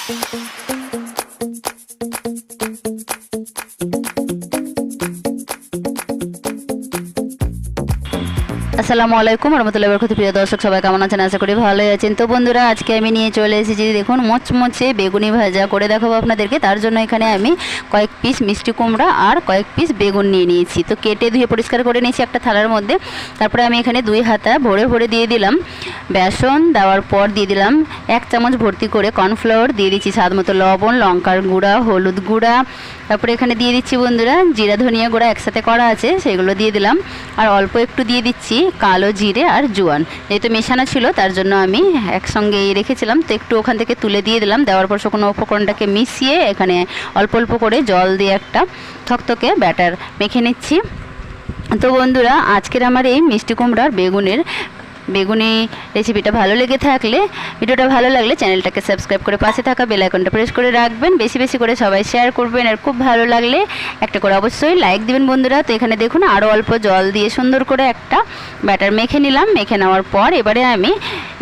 আসসালামু আলাইকুম রহমতুল্লাহি ওয়া বারাকাতুহু। প্রিয় দর্শক সবাই কেমন আছেন? আশা করি ভালোই আছেন। তো বন্ধুরা, আজকে আমি নিয়ে চলে এসেছি দেখুন মচমচে বেগুনি ভাজা করে দেখাবো আপনাদেরকে। তার জন্য এখানে আমি কয়েক পিস মিষ্টি কুমড়া আর কয়েক পিস বেগুন নিয়ে নিয়েছি। তো কেটে ধুয়ে পরিষ্কার করে নিয়েছি একটা থালার মধ্যে। তারপরে আমি এখানে 2 হাতা ভরে ভরে দিয়ে দিলাম বেসন। দেওয়ার পর দিয়ে দিলাম 1 চামচ ভর্তি করে কর্নফ্লাওয়ার, দিয়ে দিচ্ছি স্বাদ মতো লবণ, লঙ্কার গুঁড়া, হলুদ গুঁড়া। তারপরে এখানে দিয়ে দিচ্ছি বন্ধুরা জিরা ধনিয়া গুঁড়া একসাথে করা আছে, সেগুলো দিয়ে দিলাম। আর অল্প একটু দিয়ে দিচ্ছি কালো জিরে আর জোয়ান, যেহেতু মেশানো ছিল তার জন্য আমি একসঙ্গে রেখেছিলাম। তো একটু ওখান থেকে তুলে দিয়ে দিলাম। দেওয়ার পর শুকনো উপকরণটাকে মিশিয়ে এখানে অল্প অল্প করে জল দিয়ে একটা থকথকে ব্যাটার মেখে নিচ্ছি। তো বন্ধুরা, আজকের আমার এই মিষ্টি কুমড়ার বেগুনি রেসিপিটা ভালো লেগে থাকলে, ভিডিওটা ভালো লাগলে চ্যানেলটাকে সাবস্ক্রাইব করে পাশে থাকা বেল আইকনটা প্রেস করে রাখবেন। বেশি বেশি করে সবাই শেয়ার করবেন, আর খুব ভালো লাগলে একটা করে অবশ্যই লাইক দিবেন বন্ধুরা। তো এখানে দেখুন আরও অল্প জল দিয়ে সুন্দর করে একটা ব্যাটার মেখে নিলাম। মেখে নেওয়ার পর এবারে আমি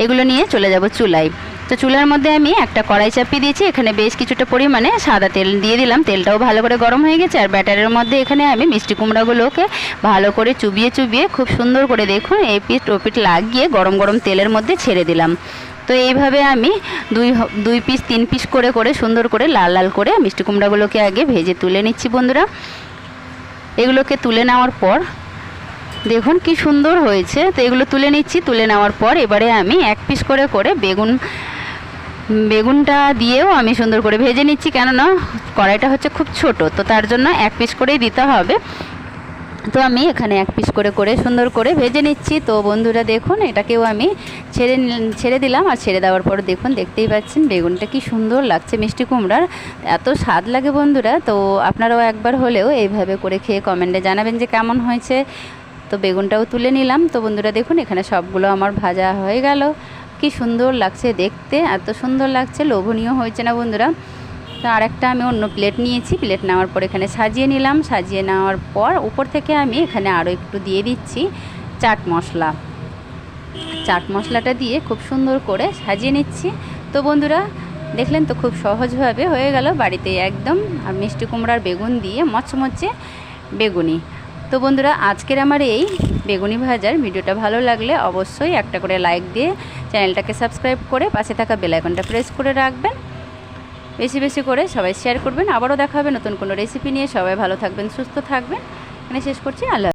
এগুলো নিয়ে চলে যাব চুলায়। তো চুলার মধ্যে আমি একটা কড়াই চাপিয়ে দিয়েছি। এখানে বেশ কিছুটা পরিমাণে সাদা তেল দিয়ে দিলাম। তেলটাও ভালো করে গরম হয়ে গেছে। আর ব্যাটারের মধ্যে এখানে আমি মিষ্টি কুমড়াগুলোকে ভালো করে চুবিয়ে চুবিয়ে খুব সুন্দর করে দেখুন এই পিঠ ও পিঠ লাগিয়ে গরম গরম তেলের মধ্যে ছেড়ে দিলাম। তো এইভাবে আমি দুই পিস 3 পিস করে করে সুন্দর করে লাল লাল করে মিষ্টি কুমড়াগুলোকে আগে ভেজে তুলে নিচ্ছি বন্ধুরা। এগুলোকে তুলে নেওয়ার পর দেখুন কি সুন্দর হয়েছে। তো এগুলো তুলে নিচ্ছি। তুলে নেওয়ার পর এবারে আমি 1 পিস করে করে বেগুনটা দিয়েও আমি সুন্দর করে ভেজে নিচ্ছি, কেননা কড়াইটা হচ্ছে খুব ছোট, তো তার জন্য 1 পিস করেই দিতে হবে। তো আমি এখানে 1 পিস করে করে সুন্দর করে ভেজে নিচ্ছি। তো বন্ধুরা দেখুন এটাকেও আমি ছেড়ে দিলাম। আর ছেড়ে দেওয়ার পর দেখুন, দেখতেই পাচ্ছেন বেগুনটা কি সুন্দর লাগছে। মিষ্টি কুমড়ার এত স্বাদ লাগে বন্ধুরা। তো আপনারাও একবার হলেও এইভাবে করে খেয়ে কমেন্টে জানাবেন যে কেমন হয়েছে। তো বেগুনটাও তুলে নিলাম। তো বন্ধুরা দেখুন এখানে সবগুলো আমার ভাজা হয়ে গেল। কি সুন্দর লাগছে দেখতে, এত সুন্দর লাগছে, লোভনীয় হয়েছে না বন্ধুরা। তো আরেকটা আমি অন্য প্লেট নিয়েছি। প্লেট নেওয়ার পর এখানে সাজিয়ে নিলাম। সাজিয়ে নেওয়ার পর উপর থেকে আমি এখানে আরও একটু দিয়ে দিচ্ছি চাট মশলাটা দিয়ে খুব সুন্দর করে সাজিয়ে নিচ্ছি। তো বন্ধুরা দেখলেন তো খুব সহজভাবে হয়ে গেল বাড়িতে একদম আর মিষ্টি কুমড়ার বেগুন দিয়ে মচমচে বেগুনি। তো বন্ধুরা, আজকের আমার এই বেগুনি ভাজার ভিডিওটা ভালো লাগলে অবশ্যই একটা করে লাইক দিয়ে চ্যানেলটাকে সাবস্ক্রাইব করে পাশে থাকা বেল আইকনটা প্রেস করে রাখবেন। বেশি বেশি করে সবাই শেয়ার করবেন। আবারও দেখা হবে নতুন কোনো রেসিপি নিয়ে। সবাই ভালো থাকবেন, সুস্থ থাকবেন। এখানে শেষ করছি। আল্লাহ।